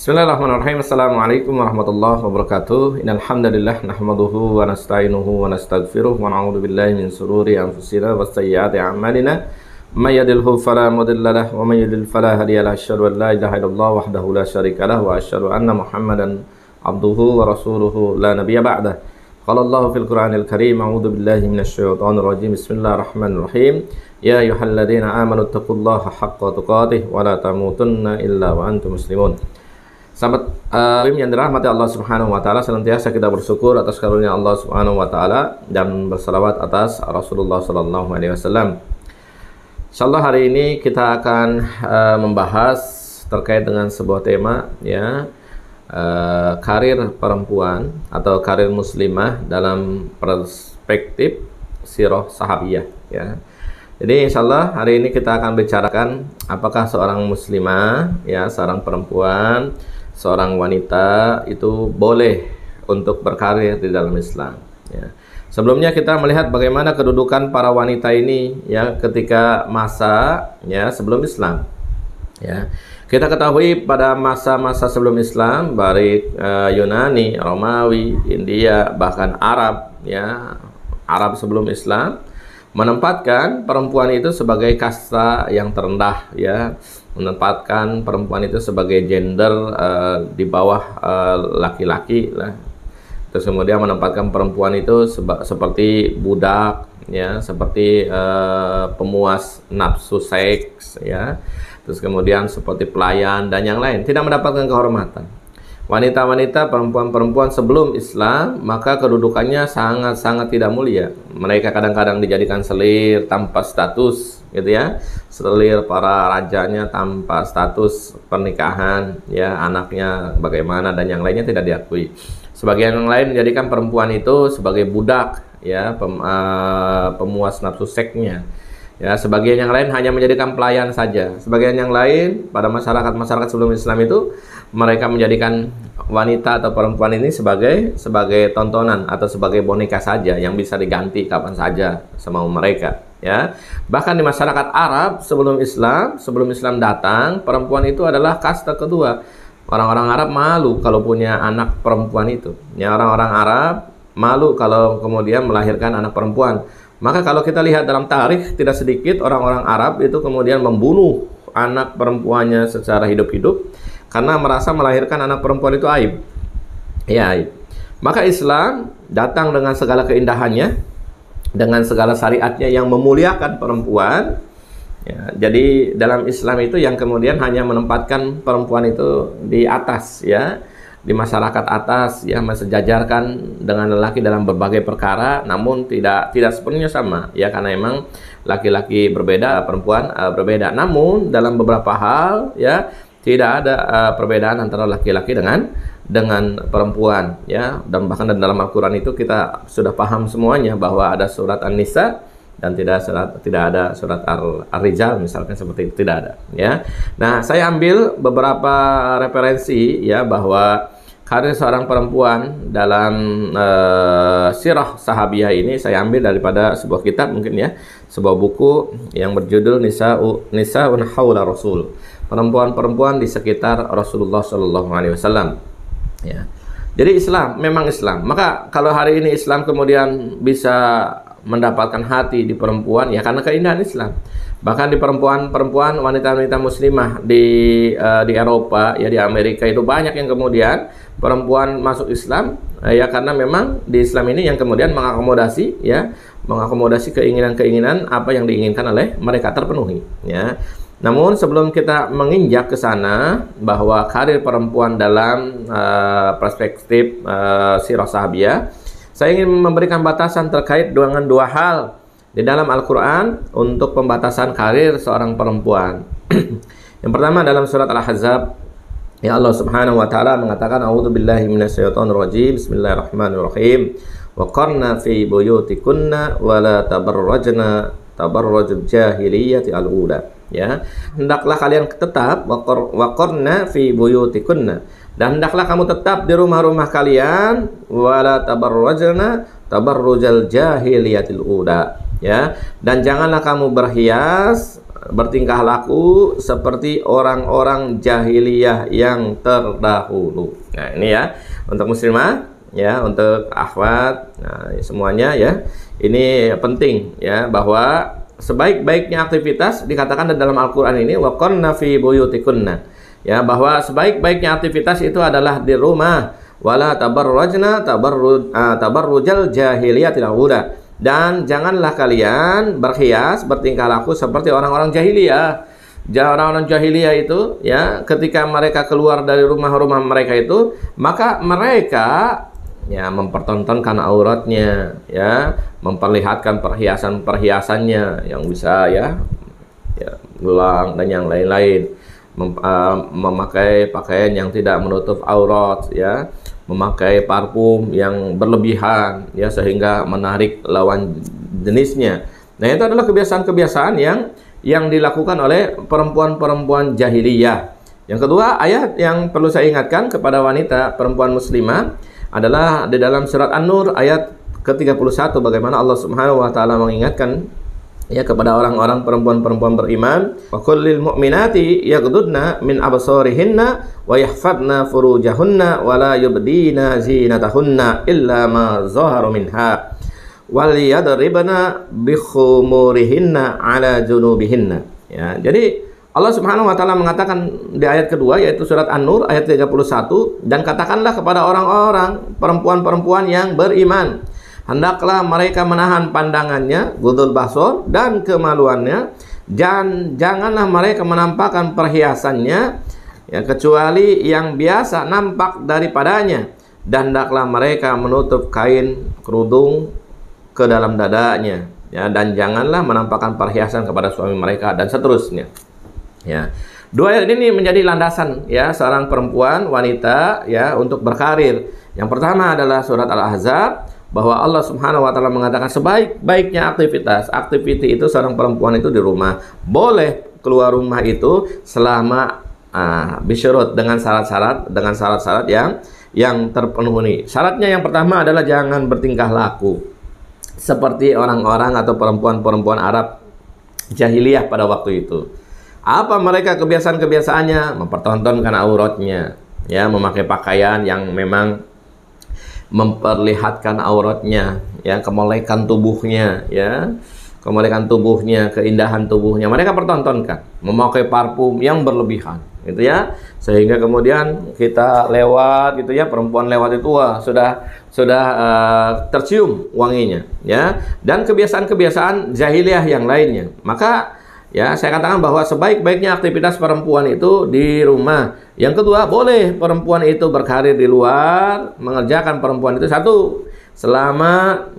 Bismillahirrahmanirrahim. Assalamualaikum warahmatullahi wabarakatuh. Innal hamdalillah nahmaduhu wa nasta'inuhu wa nastaghfiruh wa na'udzu billahi min shururi anfusina wa sayyiati a'malina. May yahdihillahu fala mudilla lahu wa may yudlil fala hadiya lahu. Asyhadu an la ilaha illallah wahdahu la syarika lahu wa asyhadu anna Muhammadan abduhu wa rasuluhu la nabiyya ba'dah. Qala Allahu fil Qur'anil Karim, a'udzu billahi minasy syaithanir rajim. Bismillahirrahmanirrahim. Ya ayyuhalladzina amanu taqullaha haqqa tuqatih wa la tamutunna illa wa antum muslimun. Sahabat yang dirahmati Allah Subhanahu wa taala, senantiasa kita bersyukur atas karunia Allah Subhanahu wa taala dan bersalawat atas Rasulullah sallallahu alaihi wasallam. Insyaallah hari ini kita akan membahas terkait dengan sebuah tema, ya, karir perempuan atau karir muslimah dalam perspektif sirah sahabiyah, ya. Jadi insyaallah hari ini kita akan bicarakan apakah seorang muslimah, ya, seorang perempuan, seorang wanita itu boleh untuk berkarir di dalam Islam, ya. Sebelumnya kita melihat bagaimana kedudukan para wanita ini, ya, ketika masa, ya, sebelum Islam, ya. Kita ketahui pada masa-masa sebelum Islam, baik Yunani, Romawi, India, bahkan Arab, ya, Arab sebelum Islam menempatkan perempuan itu sebagai kasta yang terendah, ya, menempatkan perempuan itu sebagai gender di bawah laki-laki lah. Terus kemudian menempatkan perempuan itu seperti budak, ya, seperti pemuas nafsu seks, ya. Terus kemudian seperti pelayan dan yang lain, tidak mendapatkan kehormatan. Wanita-wanita, perempuan-perempuan sebelum Islam, maka kedudukannya sangat-sangat tidak mulia. Mereka kadang-kadang dijadikan selir tanpa status, gitu ya. Selir para rajanya tanpa status pernikahan, ya, anaknya bagaimana dan yang lainnya tidak diakui. Sebagian yang lain menjadikan perempuan itu sebagai budak, ya, pemuas nafsu seksnya. Ya, sebagian yang lain hanya menjadikan pelayan saja. Sebagian yang lain pada masyarakat sebelum Islam itu mereka menjadikan wanita atau perempuan ini sebagai tontonan atau sebagai boneka saja yang bisa diganti kapan saja semau mereka, ya. Bahkan di masyarakat Arab sebelum Islam datang, perempuan itu adalah kasta kedua. Orang-orang Arab malu kalau punya anak perempuan itu. Ya, orang-orang Arab malu kalau kemudian melahirkan anak perempuan. Maka kalau kita lihat dalam tarikh, tidak sedikit orang-orang Arab itu kemudian membunuh anak perempuannya secara hidup-hidup karena merasa melahirkan anak perempuan itu aib. Ya, aib. Maka Islam datang dengan segala keindahannya, dengan segala syariatnya yang memuliakan perempuan. Ya, jadi dalam Islam itu yang kemudian hanya menempatkan perempuan itu di atas, ya, di masyarakat atas, ya, mensejajarkan dengan lelaki dalam berbagai perkara, namun tidak sepenuhnya sama, ya, karena memang laki-laki berbeda, perempuan berbeda. Namun dalam beberapa hal, ya, tidak ada perbedaan antara laki-laki dengan perempuan, ya. Dan bahkan dalam Al-Qur'an itu kita sudah paham semuanya bahwa ada surat An-Nisa dan tidak ada surat Ar-Rijal misalkan, seperti itu tidak ada, ya. Nah, saya ambil beberapa referensi, ya, bahwa karir seorang perempuan dalam sirah sahabiyah ini saya ambil daripada sebuah kitab, mungkin, ya, sebuah buku yang berjudul Nisa'un Haula Rasul, perempuan-perempuan di sekitar Rasulullah Shallallahu Alaihi Wasallam, ya. Jadi Islam memang Islam. Maka kalau hari ini Islam kemudian bisa mendapatkan hati di perempuan, ya, karena keindahan Islam. Bahkan di perempuan-perempuan, wanita-wanita muslimah di Eropa, ya, di Amerika itu banyak yang kemudian perempuan masuk Islam, ya, karena memang di Islam ini yang kemudian mengakomodasi, ya, mengakomodasi keinginan-keinginan apa yang diinginkan oleh mereka terpenuhi, ya. Namun sebelum kita menginjak ke sana bahwa karir perempuan dalam perspektif sirah sahabiyah, saya ingin memberikan batasan terkait dengan dua hal di dalam Al-Quran untuk pembatasan karir seorang perempuan. Yang pertama dalam surat Al-Ahzab, ya, Allah Subhanahu wa taala mengatakan, a'udzubillahi minasyaitonir rajim, bismillahirrahmanirrahim, wa qarna fi buyutikunna wa la tabarrajna tabarrujul jahiliyati al-ula, ya. Hendaklah kalian tetap wa qarna fi buyutikunna, dan hendaklah kamu tetap di rumah-rumah kalian, wala tabarrajna tabarrujal jahiliyatil ula, ya, dan janganlah kamu berhias bertingkah laku seperti orang-orang jahiliyah yang terdahulu. Nah, ini ya untuk muslimah, ya untuk akhwat, nah, semuanya ya. Ini penting ya, bahwa sebaik-baiknya aktivitas dikatakan dalam Al-Qur'an ini waqarna fi buyutikunna. Ya, bahwa sebaik-baiknya aktivitas itu adalah di rumah, wala tabarrajna tabarrujal jahiliyatil ula. Dan janganlah kalian berhias, bertingkah laku seperti orang-orang jahiliyah. Orang-orang jahiliyah itu ya, ketika mereka keluar dari rumah-rumah mereka itu, maka mereka ya mempertontonkan auratnya, ya, memperlihatkan perhiasan-perhiasannya yang bisa ya gelang dan yang lain-lain. Memakai pakaian yang tidak menutup aurat, ya, memakai parfum yang berlebihan, ya, sehingga menarik lawan jenisnya. Nah, itu adalah kebiasaan-kebiasaan yang dilakukan oleh perempuan-perempuan jahiliyah. Yang kedua, ayat yang perlu saya ingatkan kepada wanita perempuan muslimah adalah di dalam surat An-Nur ayat ke-31, bagaimana Allah Subhanahu wa taala mengingatkan ya kepada orang-orang perempuan-perempuan beriman, wa kullil mu'minati yaghdudna min absarihinna wa yahfadna furujahunna wa la yubdina zinatahunna illa ma zahara minha wal yadribna bi khumurihinna ala junubihinna. Ya, jadi Allah Subhanahu wa taala mengatakan di ayat kedua, yaitu surat An-Nur ayat 31, dan katakanlah kepada orang-orang perempuan-perempuan yang beriman, hendaklah mereka menahan pandangannya, ghudul basar, dan kemaluannya, dan janganlah mereka menampakkan perhiasannya ya, kecuali yang biasa nampak daripadanya, dan hendaklah mereka menutup kain kerudung ke dalam dadanya, ya, dan janganlah menampakkan perhiasan kepada suami mereka, dan seterusnya. Ya, dua ayat ini menjadi landasan ya seorang perempuan wanita ya untuk berkarir. Yang pertama adalah surat Al-Ahzab, bahwa Allah Subhanahu wa taala mengatakan sebaik-baiknya aktiviti itu seorang perempuan itu di rumah. Boleh keluar rumah itu selama bisyurut, dengan syarat-syarat yang terpenuhi. Syaratnya yang pertama adalah jangan bertingkah laku seperti orang-orang atau perempuan-perempuan Arab jahiliyah pada waktu itu. Apa mereka kebiasaan-kebiasaannya? Mempertontonkan auratnya, ya, memakai pakaian yang memang memperlihatkan auratnya, ya, kemolekan tubuhnya, ya, kemolekan tubuhnya, keindahan tubuhnya. Mereka pertontonkan, memakai parfum yang berlebihan, gitu ya, sehingga kemudian kita lewat, gitu ya, perempuan lewat itu wah, sudah tercium wanginya, ya, dan kebiasaan-kebiasaan jahiliyah yang lainnya. Maka ya, saya katakan bahwa sebaik-baiknya aktivitas perempuan itu di rumah. Yang kedua, boleh perempuan itu berkarir di luar, mengerjakan perempuan itu satu, selama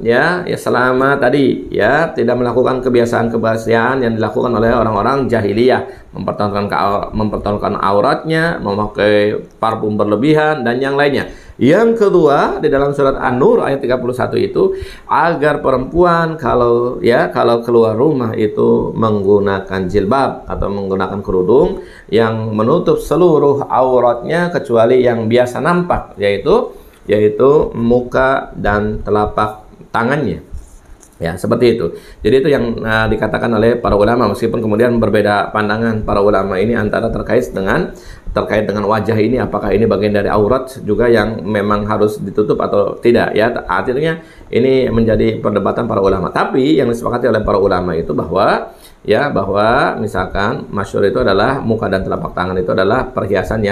selama tadi ya tidak melakukan kebiasaan-kebiasaan yang dilakukan oleh orang-orang jahiliyah, mempertontonkan auratnya, memakai parfum berlebihan dan yang lainnya. Yang kedua, di dalam surat An-Nur ayat 31 itu, agar perempuan kalau keluar rumah itu menggunakan jilbab atau menggunakan kerudung yang menutup seluruh auratnya kecuali yang biasa nampak, yaitu muka dan telapak tangannya. Ya, seperti itu. Jadi itu yang dikatakan oleh para ulama, meskipun kemudian berbeda pandangan para ulama ini antara terkait dengan wajah ini, apakah ini bagian dari aurat juga yang memang harus ditutup atau tidak, ya. Artinya ini menjadi perdebatan para ulama. Tapi yang disepakati oleh para ulama itu bahwa misalkan masyhur itu adalah muka dan telapak tangan itu adalah perhiasan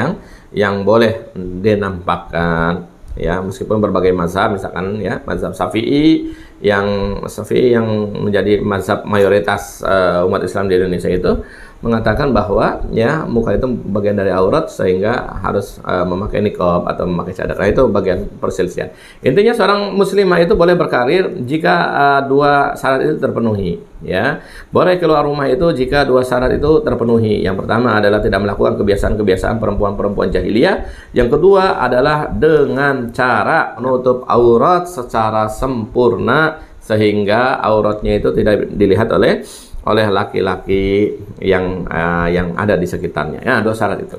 yang boleh dinampakkan. Ya, meskipun berbagai mazhab, misalkan ya mazhab Syafi'i yang menjadi mazhab mayoritas umat Islam di Indonesia itu mengatakan bahwa ya muka itu bagian dari aurat sehingga harus memakai niqab atau memakai cadar. Nah, itu bagian perselisihan. Intinya seorang muslimah itu boleh berkarir jika dua syarat itu terpenuhi, ya. Boleh keluar rumah itu jika dua syarat itu terpenuhi. Yang pertama adalah tidak melakukan kebiasaan-kebiasaan perempuan-perempuan jahiliyah. Yang kedua adalah dengan cara menutup aurat secara sempurna sehingga auratnya itu tidak dilihat oleh laki-laki yang ada di sekitarnya. Ya, dua syarat itu.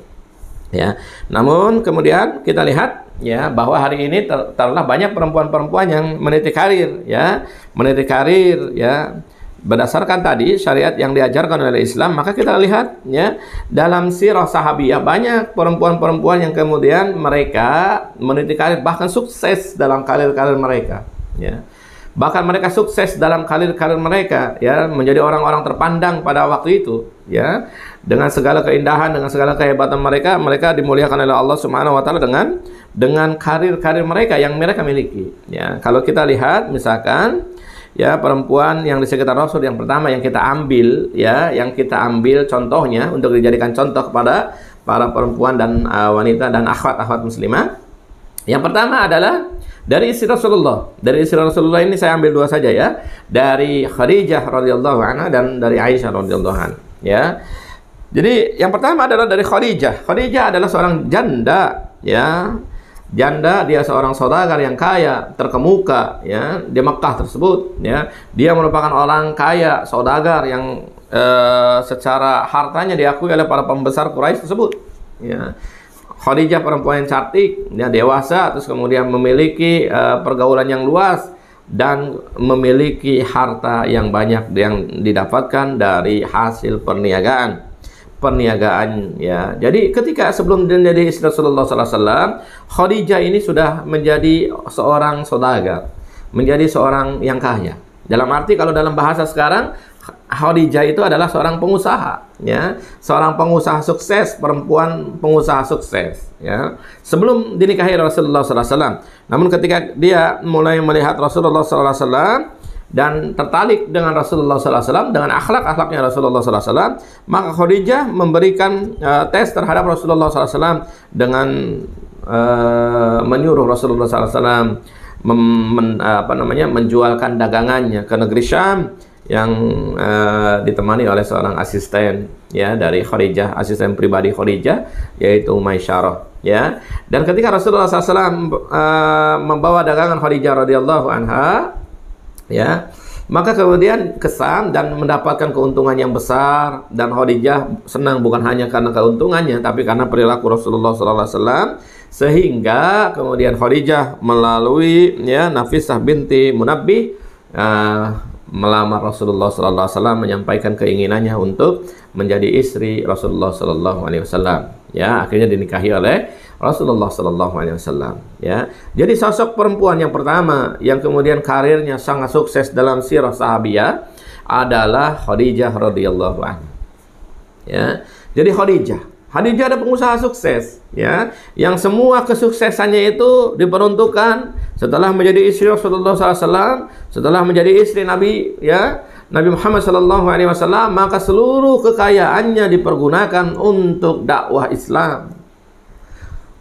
Ya. Namun kemudian kita lihat ya bahwa hari ini telah banyak perempuan-perempuan yang meniti karir, ya, berdasarkan tadi syariat yang diajarkan oleh Islam, maka kita lihat ya dalam sirah sahabiyah banyak perempuan-perempuan yang kemudian mereka meniti karir bahkan sukses dalam karir-karir mereka ya. Bahkan mereka sukses dalam karir-karir mereka ya, menjadi orang-orang terpandang pada waktu itu ya. Dengan segala keindahan, dengan segala kehebatan mereka, mereka dimuliakan oleh Allah Subhanahu wa taala dengan karir-karir mereka yang mereka miliki ya. Kalau kita lihat misalkan ya perempuan yang di sekitar Rasul yang pertama yang kita ambil ya, yang kita ambil contohnya untuk dijadikan contoh kepada para perempuan dan wanita dan akhwat-akhwat muslimah. Yang pertama adalah dari istri Rasulullah. Dari istri Rasulullah ini saya ambil dua saja ya. Dari Khadijah radhiyallahu anha dan dari Aisyah radhiyallahu anha ya. Jadi yang pertama adalah dari Khadijah. Khadijah adalah seorang janda ya. Janda, dia seorang saudagar yang kaya, terkemuka ya di Mekah tersebut ya. Dia merupakan orang kaya, saudagar yang secara hartanya diakui oleh para pembesar Quraisy tersebut ya. Khadijah perempuan yang cantik, ya, dewasa, terus kemudian memiliki pergaulan yang luas dan memiliki harta yang banyak yang didapatkan dari hasil perniagaan ya. Jadi ketika sebelum menjadi istri Rasulullah SAW, Khadijah ini sudah menjadi seorang saudagar, menjadi seorang yang kaya. Dalam arti kalau dalam bahasa sekarang, Khadijah itu adalah seorang pengusaha ya, seorang pengusaha sukses, perempuan pengusaha sukses ya, sebelum dinikahi Rasulullah SAW. Namun ketika dia mulai melihat Rasulullah SAW dan tertarik dengan Rasulullah SAW, dengan akhlak-akhlaknya Rasulullah SAW, maka Khadijah memberikan tes terhadap Rasulullah SAW dengan menyuruh Rasulullah SAW menjualkan dagangannya ke negeri Syam yang ditemani oleh seorang asisten ya dari Khadijah, asisten pribadi Khadijah, yaitu Maisyarah ya. Dan ketika Rasulullah SAW membawa dagangan Khadijah radhiyallahu anha ya, maka kemudian kesan dan mendapatkan keuntungan yang besar, dan Khadijah senang bukan hanya karena keuntungannya tapi karena perilaku Rasulullah SAW, sehingga kemudian Khadijah melalui ya Nafisah binti Munabbih melamar Rasulullah SAW, menyampaikan keinginannya untuk menjadi istri Rasulullah SAW ya. Akhirnya dinikahi oleh Rasulullah SAW ya. Jadi sosok perempuan yang pertama yang kemudian karirnya sangat sukses dalam sirah sahabiyah adalah Khadijah radhiyallahu anha ya. Jadi Khadijah ada pengusaha sukses ya, yang semua kesuksesannya itu diperuntukkan setelah menjadi istri Rasulullah SAW, setelah menjadi istri Nabi ya, Nabi Muhammad SAW, maka seluruh kekayaannya dipergunakan untuk dakwah Islam,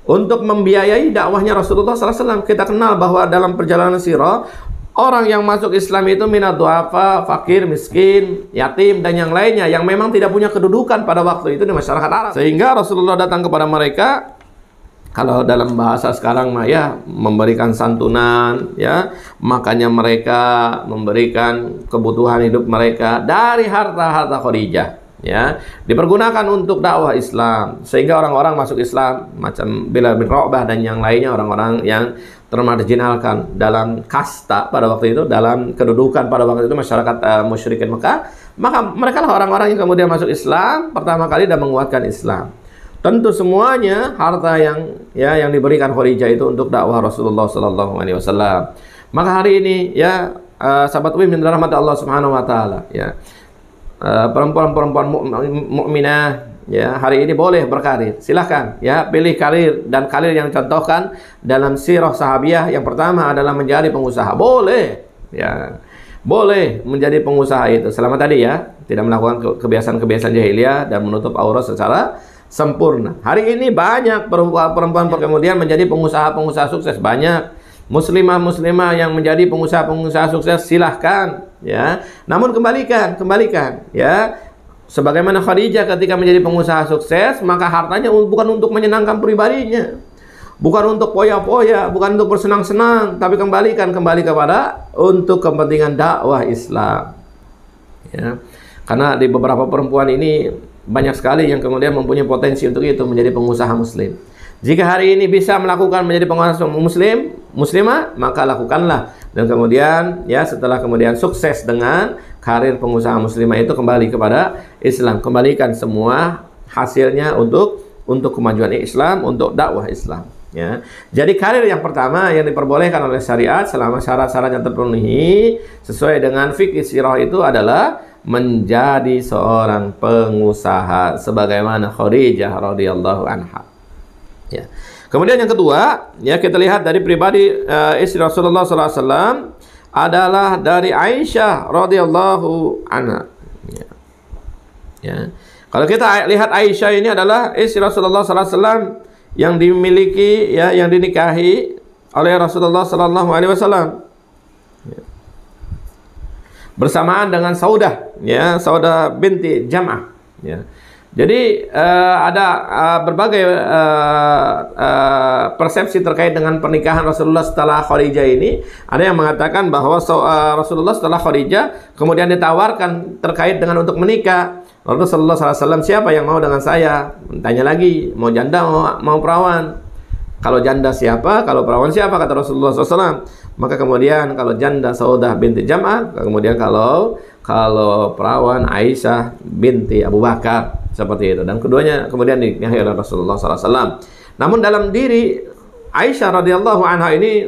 untuk membiayai dakwahnya Rasulullah SAW. Kita kenal bahwa dalam perjalanan sirah, orang yang masuk Islam itu minat du'afa, fakir, miskin, yatim, dan yang lainnya yang memang tidak punya kedudukan pada waktu itu di masyarakat Arab. Sehingga Rasulullah datang kepada mereka, kalau dalam bahasa sekarang mah ya, memberikan santunan ya, makanya mereka memberikan kebutuhan hidup mereka dari harta-harta Khadijah ya, dipergunakan untuk dakwah Islam, sehingga orang-orang masuk Islam macam Bilal bin Rabah dan yang lainnya, orang-orang yang termarginalkan dalam kasta pada waktu itu, dalam kedudukan pada waktu itu masyarakat musyrikin Mekah, maka mereka lah orang-orang yang kemudian masuk Islam pertama kali dan menguatkan Islam. Tentu semuanya harta yang diberikan Khadijah itu untuk dakwah Rasulullah SAW. Maka hari ini ya sahabat Uim yang dirahmati Allah Subhanahu wa taala ya, perempuan-perempuan mukminah ya, hari ini boleh berkarir. Silahkan ya, pilih karir, dan karir yang contohkan dalam sirah sahabiyah yang pertama adalah menjadi pengusaha. Boleh ya, boleh menjadi pengusaha itu selama tadi ya tidak melakukan kebiasaan-kebiasaan jahiliyah dan menutup aurat secara sempurna. Hari ini banyak perempuan kemudian menjadi pengusaha-pengusaha sukses, banyak muslimah-muslimah yang menjadi pengusaha-pengusaha sukses, silahkan ya. Namun kembalikan ya, sebagaimana Khadijah ketika menjadi pengusaha sukses, maka hartanya bukan untuk menyenangkan pribadinya, bukan untuk poya-poya, bukan untuk bersenang-senang, tapi kembali kepada untuk kepentingan dakwah Islam ya. Karena di beberapa perempuan ini banyak sekali yang kemudian mempunyai potensi untuk itu, menjadi pengusaha muslim. Jika hari ini bisa melakukan menjadi pengusaha muslimah, maka lakukanlah. Dan kemudian ya, setelah kemudian sukses dengan karir pengusaha muslimah itu kembali kepada Islam, kembalikan semua hasilnya untuk kemajuan Islam, untuk dakwah Islam. Ya, jadi karir yang pertama yang diperbolehkan oleh syariat selama syarat-syarat yang terpenuhi sesuai dengan fikih sirah itu adalah menjadi seorang pengusaha sebagaimana Khadijah radhiyallahu anha. Ya. Kemudian yang kedua, ya kita lihat dari pribadi istri Rasulullah SAW adalah dari Aisyah radhiyallahu anha. Ya. Ya. Kalau kita lihat Aisyah ini adalah istri Rasulullah SAW yang dimiliki, ya, yang dinikahi oleh Rasulullah Sallallahu Alaihi Wasallam bersamaan dengan Saudah, ya, Saudah binti Jam'ah. Ya. Jadi ada berbagai persepsi terkait dengan pernikahan Rasulullah setelah Khadijah ini. Ada yang mengatakan bahwa Rasulullah setelah Khadijah kemudian ditawarkan terkait dengan untuk menikah. Lalu Rasulullah SAW, siapa yang mau dengan saya? Tanya lagi, mau janda, mau perawan? Kalau janda siapa? Kalau perawan siapa? Kata Rasulullah SAW. Maka kemudian kalau janda Saudah binti Jam'ah, kemudian kalau perawan Aisyah binti Abu Bakar, seperti itu. Dan keduanya kemudian dinikahi oleh Rasulullah SAW. Namun dalam diri Aisyah radhiyallahu anha ini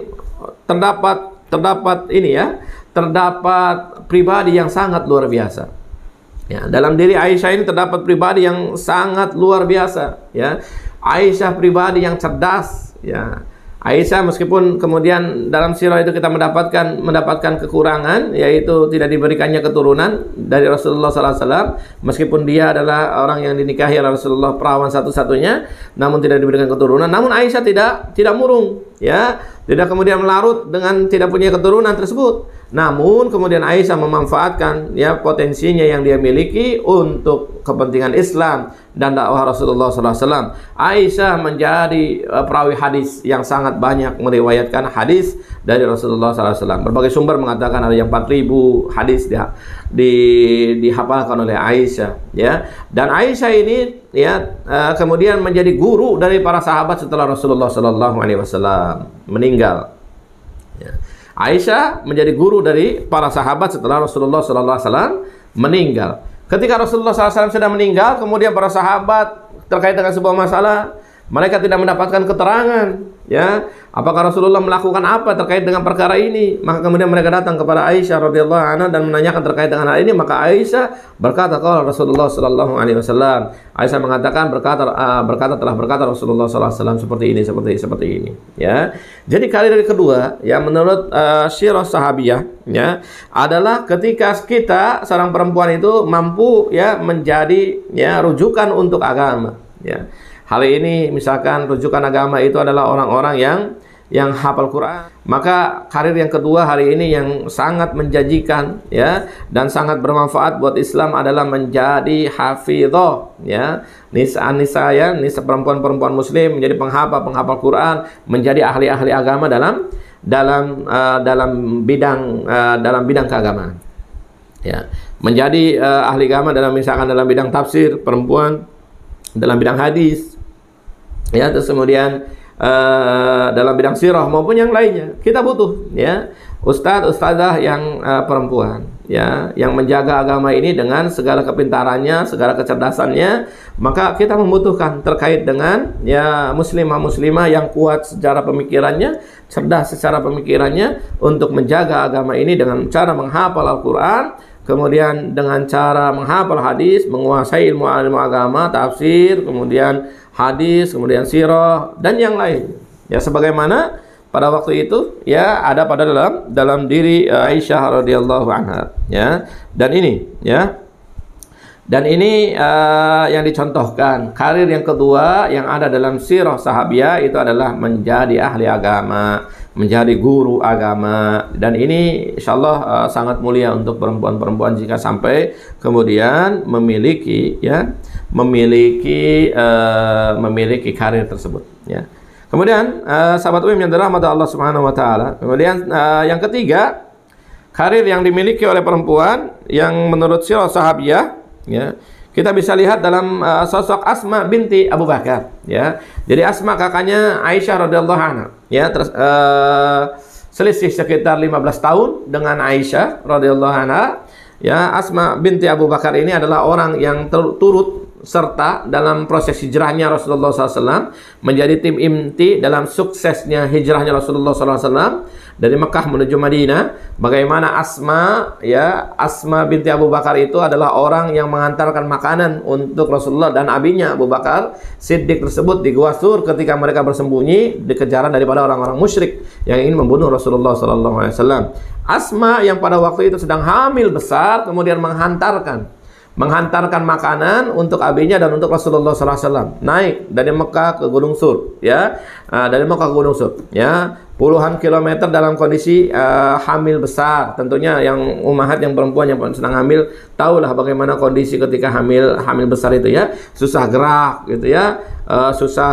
terdapat ini, ya, terdapat pribadi yang sangat luar biasa. Ya, dalam diri Aisyah ini terdapat pribadi yang sangat luar biasa. Ya, Aisyah pribadi yang cerdas. Ya, Aisyah meskipun kemudian dalam sirah itu kita mendapatkan kekurangan, yaitu tidak diberikannya keturunan dari Rasulullah SAW, meskipun dia adalah orang yang dinikahi oleh Rasulullah, perawan satu-satunya, namun tidak diberikan keturunan. Namun Aisyah tidak murung, ya, tidak kemudian melarut dengan tidak punya keturunan tersebut. Namun kemudian Aisyah memanfaatkan, ya, potensinya yang dia miliki untuk kepentingan Islam dan dakwah Rasulullah SAW. Aisyah menjadi perawi hadis yang sangat banyak meriwayatkan hadis dari Rasulullah SAW. Berbagai sumber mengatakan ada yang 4.000 hadis dihafalkan oleh Aisyah. Ya, dan Aisyah ini, ya, kemudian menjadi guru dari para sahabat setelah Rasulullah SAW meninggal. Ya. Aisyah menjadi guru dari para sahabat setelah Rasulullah SAW meninggal. Ketika Rasulullah SAW sudah meninggal, kemudian para sahabat terkait dengan sebuah masalah, mereka tidak mendapatkan keterangan, ya, apakah Rasulullah melakukan apa terkait dengan perkara ini. Maka kemudian mereka datang kepada Aisyah radhiyallahu anha dan menanyakan terkait dengan hal ini. Maka Aisyah berkata, qala Rasulullah sallallahu alaihi wasallam. Aisyah mengatakan telah berkata Rasulullah sallallahu alaihi wasallam seperti ini, ya. Jadi karir kedua, ya, menurut sirah sahabiyah, ya, adalah ketika kita seorang perempuan itu mampu, ya, menjadi, ya, rujukan untuk agama, ya. Hal ini misalkan rujukan agama itu adalah orang-orang yang hafal Quran. Maka karir yang kedua hari ini yang sangat menjanjikan, ya, dan sangat bermanfaat buat Islam adalah menjadi hafidhah, ya, nisa ya, nisa perempuan-perempuan muslim menjadi penghafal Quran, menjadi ahli-ahli agama dalam bidang keagamaan. Ya, menjadi ahli agama misalkan dalam bidang tafsir, perempuan dalam bidang hadis, ya, terus kemudian dalam bidang sirah maupun yang lainnya. Kita butuh, ya, ustadzah yang perempuan, ya, yang menjaga agama ini dengan segala kepintarannya, segala kecerdasannya. Maka kita membutuhkan terkait dengan, ya, muslimah yang kuat secara pemikirannya, cerdas secara pemikirannya, untuk menjaga agama ini dengan cara menghafal Al-Quran, kemudian dengan cara menghafal hadis, menguasai ilmu agama, tafsir, kemudian hadis, kemudian sirah, dan yang lain. Ya, sebagaimana pada waktu itu, ya, ada pada dalam diri Aisyah radhiyallahu anha, ya. Dan ini, ya, yang dicontohkan karir yang kedua yang ada dalam sirah sahabiyah itu adalah menjadi ahli agama, menjadi guru agama. Dan ini insyaallah sangat mulia untuk perempuan-perempuan jika sampai kemudian memiliki karir tersebut, ya. Kemudian sahabat UIM yang dirahmati Allah Subhanahu wa taala. Kemudian yang ketiga, karir yang dimiliki oleh perempuan yang menurut sirah sahabiyah, ya, kita bisa lihat dalam sosok Asma binti Abu Bakar, ya. Jadi Asma kakaknya Aisyah radhiyallahu anha, ya, selisih sekitar 15 tahun dengan Aisyah radhiyallahu anha, Ya, Asma binti Abu Bakar ini adalah orang yang turut serta dalam proses hijrahnya Rasulullah SAW, menjadi tim inti dalam suksesnya hijrahnya Rasulullah SAW dari Mekah menuju Madinah. Bagaimana Asma binti Abu Bakar itu adalah orang yang mengantarkan makanan untuk Rasulullah dan abinya Abu Bakar Siddiq tersebut di Gua Sur ketika mereka bersembunyi di kejaran daripada orang-orang musyrik yang ingin membunuh Rasulullah SAW. Asma yang pada waktu itu sedang hamil besar kemudian menghantarkan makanan untuk abinya dan untuk Rasulullah SAW, naik dari Mekah ke Gunung Sur, ya, dari Mekah ke Gunung Sur, ya, puluhan kilometer dalam kondisi hamil besar. Tentunya yang ummahat, yang perempuan yang sedang hamil, tahulah bagaimana kondisi ketika hamil besar itu, ya, susah gerak, gitu ya, susah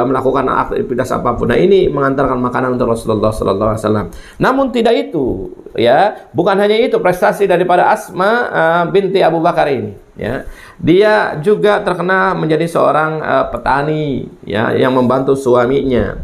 melakukan aktivitas apapun. Nah, ini mengantarkan makanan untuk Rasulullah SAW. Namun tidak itu, ya, bukan hanya itu prestasi daripada Asma binti Abu Bakar ini, ya, dia juga terkenal menjadi seorang petani, ya, yang membantu suaminya.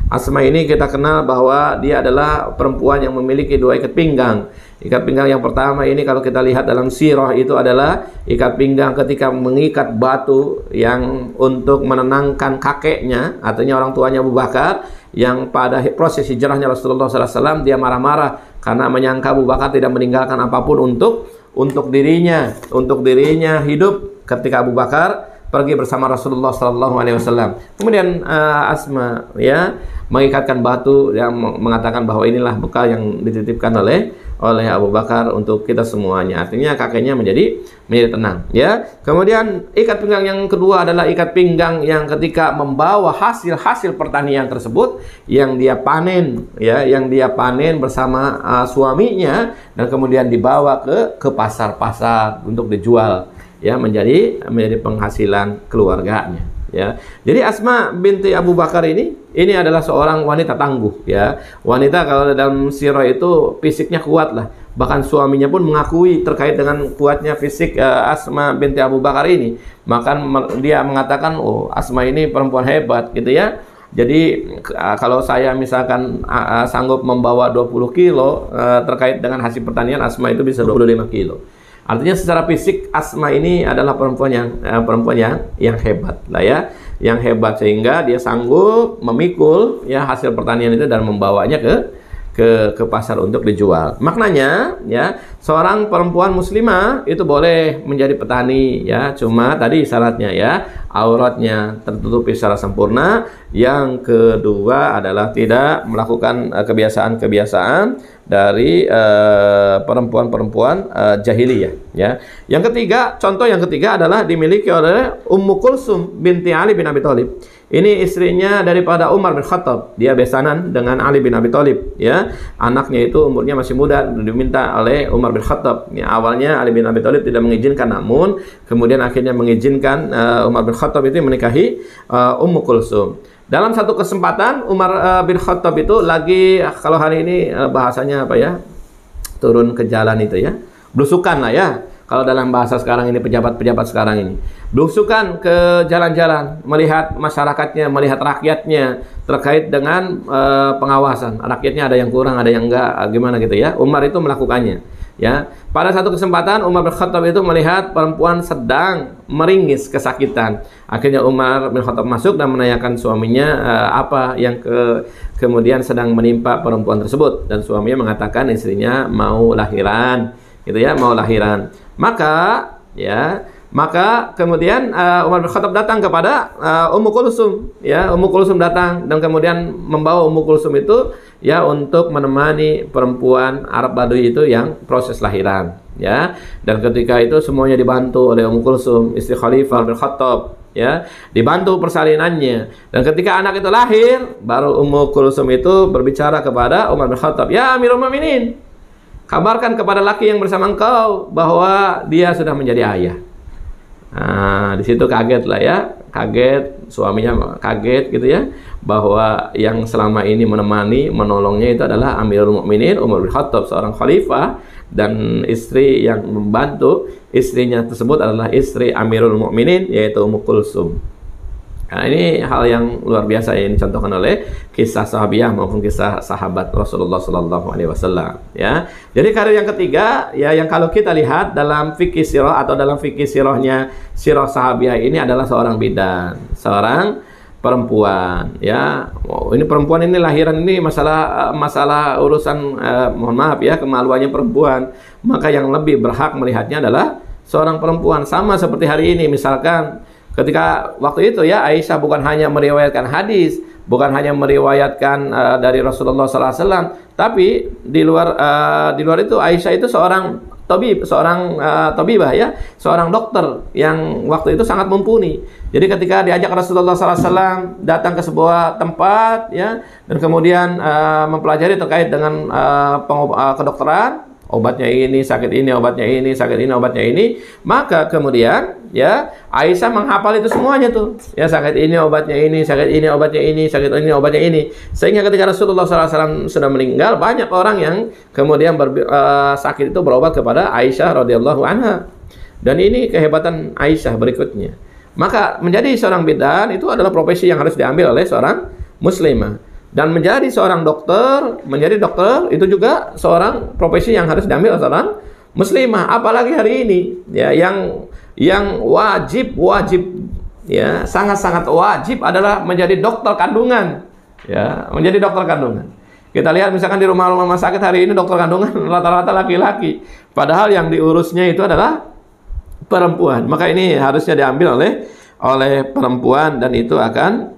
Asma ini kita kenal bahwa dia adalah perempuan yang memiliki 2 ikat pinggang. Ikat pinggang yang pertama ini kalau kita lihat dalam sirah itu adalah ikat pinggang ketika mengikat batu yang untuk menenangkan kakeknya, artinya orang tuanya Abu Bakar, yang pada proses hijrahnya Rasulullah SAW dia marah-marah karena menyangka Abu Bakar tidak meninggalkan apapun untuk dirinya hidup ketika Abu Bakar pergi bersama Rasulullah SAW. Kemudian Asma, ya, mengikatkan batu yang mengatakan bahwa inilah bekal yang dititipkan oleh Abu Bakar untuk kita semuanya. Artinya kakeknya menjadi tenang, ya. Kemudian ikat pinggang yang kedua adalah ikat pinggang yang ketika membawa hasil pertanian tersebut yang dia panen, ya, yang dia panen bersama suaminya dan kemudian dibawa ke pasar-pasar untuk dijual, ya, menjadi penghasilan keluarganya, ya. Jadi Asma binti Abu Bakar ini adalah seorang wanita tangguh, ya. Wanita kalau dalam sirah itu fisiknya kuat lah. Bahkan suaminya pun mengakui terkait dengan kuatnya fisik Asma binti Abu Bakar ini. Maka dia mengatakan, oh, Asma ini perempuan hebat, gitu ya. Jadi kalau saya misalkan sanggup membawa 20 kilo terkait dengan hasil pertanian, Asma itu bisa 25 kilo. Artinya secara fisik Asma ini adalah perempuan yang hebat lah, ya, yang hebat sehingga dia sanggup memikul, ya, hasil pertanian itu dan membawanya ke pasar untuk dijual. Maknanya, ya, seorang perempuan muslimah itu boleh menjadi petani, ya, cuma tadi syaratnya, ya, auratnya tertutupi secara sempurna. Yang kedua adalah tidak melakukan kebiasaan-kebiasaan dari perempuan-perempuan jahiliyah, ya. Yang ketiga, contoh yang ketiga adalah dimiliki oleh Ummu Kulsum binti Ali bin Abi Thalib. Ini istrinya daripada Umar bin Khattab. Dia besanan dengan Ali bin Abi Thalib, ya. Anaknya itu umurnya masih muda, diminta oleh Umar bin Khattab. Ya, awalnya Ali bin Abi Thalib tidak mengizinkan, namun kemudian akhirnya mengizinkan Umar bin Khattab itu menikahi Ummu Kulsum. Dalam satu kesempatan Umar bin Khattab itu lagi, kalau hari ini bahasanya apa, ya, turun ke jalan itu, ya, belusukan lah, ya. Kalau dalam bahasa sekarang ini, pejabat-pejabat sekarang ini belusukan ke jalan-jalan, melihat masyarakatnya, melihat rakyatnya terkait dengan pengawasan. Rakyatnya ada yang kurang, ada yang enggak, gimana gitu, ya. Umar itu melakukannya, ya. Pada satu kesempatan Umar bin Khattab itu melihat perempuan sedang meringis kesakitan. Akhirnya Umar bin Khattab masuk dan menanyakan suaminya apa yang kemudian sedang menimpa perempuan tersebut, dan suaminya mengatakan istrinya mau lahiran, gitu, ya, mau lahiran. Maka kemudian Umar bin Khattab datang kepada Ummu Kulsum, ya. Ummu Kulsum datang dan kemudian membawa Ummu Kulsum itu, ya, untuk menemani perempuan Arab Badui itu yang proses lahiran, ya. Dan ketika itu semuanya dibantu oleh Ummu Kulsum, istri Khalifah bin Khattab, ya, dibantu persalinannya. Dan ketika anak itu lahir, baru Ummu Kulsum itu berbicara kepada Umar bin Khattab, "Ya Amirul Mukminin, kabarkan kepada laki yang bersama engkau bahwa dia sudah menjadi ayah." Nah, di situ kaget lah, ya, kaget, suaminya kaget, gitu, ya, bahwa yang selama ini menolongnya itu adalah Amirul Mukminin Umar bin Khattab, seorang khalifah, dan istri yang membantu istrinya tersebut adalah istri Amirul Mukminin, yaitu Ummu Kulsum. Nah, ini hal yang luar biasa yang dicontohkan oleh kisah sahabiah maupun kisah sahabat Rasulullah Sallallahu Alaihi Wasallam. Ya, jadi karir yang ketiga, ya, yang kalau kita lihat dalam fikih sirah atau dalam fikih sirahnya sirah sahabiah ini adalah seorang bidan, seorang perempuan. Ya, ini perempuan ini lahiran ini masalah urusan mohon maaf ya, kemaluannya perempuan. Maka yang lebih berhak melihatnya adalah seorang perempuan. Sama seperti hari ini, misalkan ketika waktu itu ya Aisyah bukan hanya meriwayatkan hadis, bukan hanya meriwayatkan dari Rasulullah SAW, tapi di luar itu Aisyah itu seorang tabibah ya, seorang dokter yang waktu itu sangat mumpuni. Jadi ketika diajak Rasulullah SAW datang ke sebuah tempat ya, dan kemudian mempelajari terkait dengan kedokteran, obatnya ini, sakit ini, obatnya ini, sakit ini, obatnya ini. Maka kemudian ya Aisyah menghafal itu semuanya tuh. Ya, sakit ini obatnya ini, sakit ini obatnya ini, sakit ini obatnya ini. Sehingga ketika Rasulullah SAW sudah meninggal, banyak orang yang kemudian sakit itu berobat kepada Aisyah radhiyallahu anha. Dan ini kehebatan Aisyah berikutnya. Maka menjadi seorang bidan itu adalah profesi yang harus diambil oleh seorang muslimah. Dan menjadi seorang dokter, menjadi dokter itu juga seorang profesi yang harus diambil oleh seorang muslimah. Apalagi hari ini ya, yang wajib ya, sangat-sangat wajib adalah menjadi dokter kandungan. Ya, menjadi dokter kandungan. Kita lihat misalkan di rumah sakit hari ini dokter kandungan rata-rata laki-laki, padahal yang diurusnya itu adalah perempuan. Maka ini harusnya diambil oleh perempuan, dan itu akan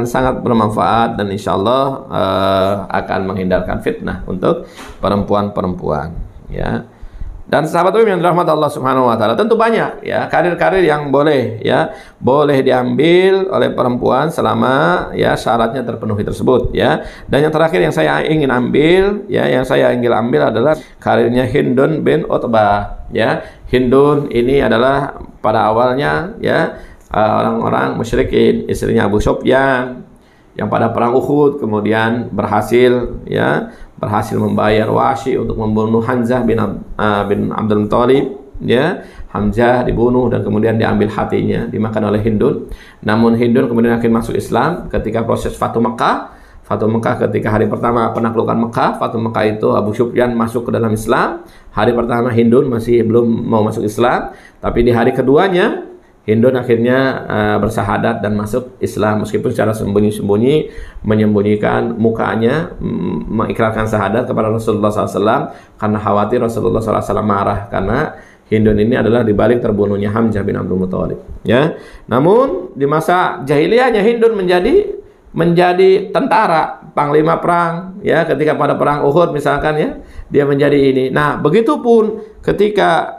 sangat bermanfaat dan insya Allah akan menghindarkan fitnah untuk perempuan-perempuan ya. Dan sahabat yang dirahmati Allah Subhanahu wa taala, tentu banyak ya karir-karir yang boleh diambil oleh perempuan selama ya syaratnya terpenuhi tersebut ya. Dan yang terakhir yang saya ingin ambil adalah karirnya Hindun bin Utbah ya. Hindun ini adalah pada awalnya ya orang-orang musyrikin, istrinya Abu Sufyan yang pada perang Uhud kemudian berhasil membayar Wahsy untuk membunuh Hamzah bin Abdul Muthalib ya. Hamzah dibunuh dan kemudian diambil hatinya, dimakan oleh Hindun. Namun Hindun kemudian akhirnya masuk Islam ketika proses Fatu Mekah. Fatu Mekah ketika hari pertama penaklukan Mekah, Fatu Mekah itu Abu Sufyan masuk ke dalam Islam. Hari pertama Hindun masih belum mau masuk Islam, tapi di hari keduanya Hindun akhirnya bersahadat dan masuk Islam, meskipun secara sembunyi-sembunyi menyembunyikan mukanya, mengikrarkan syahadat kepada Rasulullah SAW karena khawatir Rasulullah SAW marah karena Hindun ini adalah dibalik terbunuhnya Hamzah bin Abdul Muthalib. Ya, namun di masa jahiliyahnya Hindun menjadi tentara, panglima perang ya, ketika pada perang Uhud misalkan ya, dia menjadi ini. Nah, begitupun ketika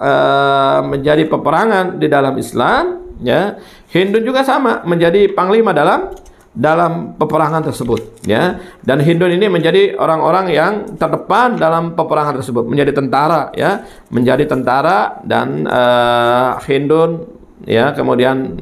menjadi peperangan di dalam Islam ya, Hindun juga sama menjadi panglima dalam peperangan tersebut ya. Dan Hindun ini menjadi orang-orang yang terdepan dalam peperangan tersebut, menjadi tentara ya, menjadi tentara. Dan Hindun ya kemudian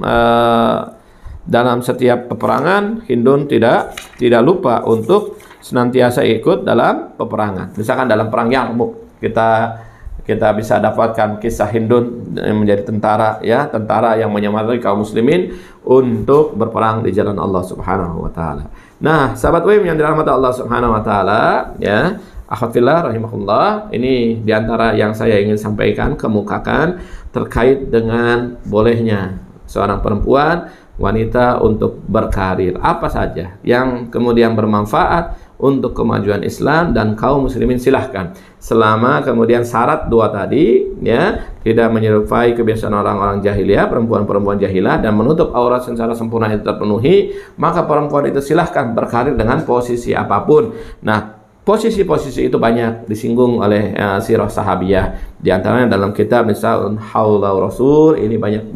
dalam setiap peperangan Hindun tidak lupa untuk senantiasa ikut dalam peperangan. Misalkan dalam perang Yarmuk kita bisa dapatkan kisah Hindun yang menjadi tentara ya, tentara yang menyemarakan kaum muslimin untuk berperang di jalan Allah Subhanahu wa taala. Nah, sahabat WIM yang dirahmati Allah Subhanahu wa taala ya, akhwatullah rahimahullah, ini diantara yang saya ingin sampaikan, kemukakan terkait dengan bolehnya seorang perempuan wanita untuk berkarir apa saja yang kemudian bermanfaat untuk kemajuan Islam dan kaum muslimin, silahkan, selama kemudian syarat dua tadi ya tidak menyerupai kebiasaan orang-orang jahiliyah, perempuan-perempuan jahilah, dan menutup aurat secara sempurna itu terpenuhi, maka perempuan itu silahkan berkarir dengan posisi apapun. Nah, posisi-posisi itu banyak disinggung oleh sirah sahabiyah. Di antaranya dalam kitab misalnya Haula Rasul, ini banyak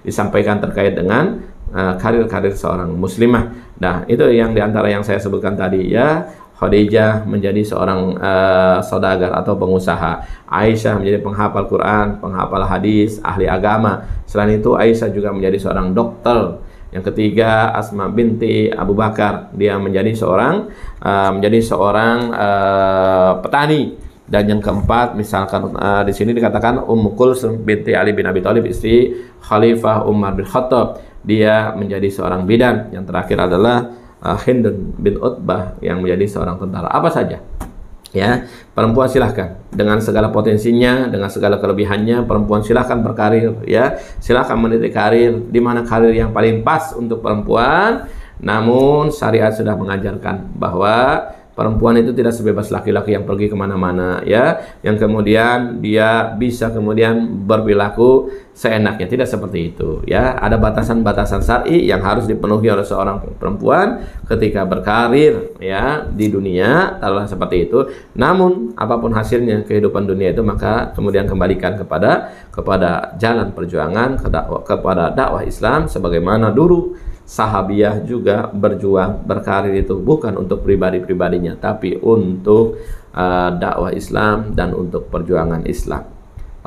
disampaikan terkait dengan karir-karir seorang muslimah. Nah, itu yang diantara yang saya sebutkan tadi ya. Khadijah menjadi seorang saudagar atau pengusaha. Aisyah menjadi penghafal Quran, penghafal hadis, ahli agama. Selain itu Aisyah juga menjadi seorang dokter. Yang ketiga Asma binti Abu Bakar, dia menjadi seorang petani. Dan yang keempat misalkan di sini dikatakan Ummu Kulsum binti Ali bin Abi Thalib, istri Khalifah Umar bin Khattab. dia menjadi seorang bidan. Yang terakhir adalah Hind bin Utbah yang menjadi seorang tentara. Apa saja, ya, perempuan silahkan dengan segala potensinya, dengan segala kelebihannya, perempuan silahkan berkarir, ya, silahkan meniti karir di mana karir yang paling pas untuk perempuan. Namun syariat sudah mengajarkan bahwa perempuan itu tidak sebebas laki-laki yang pergi kemana-mana, ya, yang kemudian dia bisa kemudian berperilaku seenaknya. Tidak seperti itu, ya. Ada batasan-batasan syar'i yang harus dipenuhi oleh seorang perempuan ketika berkarir, ya, di dunia, adalah seperti itu. Namun apapun hasilnya kehidupan dunia itu, maka kemudian kembalikan kepada jalan perjuangan, kepada dakwah Islam, sebagaimana dulu sahabiah juga berjuang berkarir itu bukan untuk pribadi-pribadinya, tapi untuk dakwah Islam dan untuk perjuangan Islam.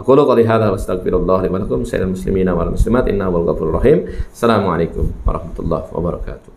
Aku qouli hadza wa astaghfirullah li wa lakum sayyidil muslimina wal muslimat innahu wal ghafurur rahim. Assalamualaikum warahmatullahi wabarakatuh.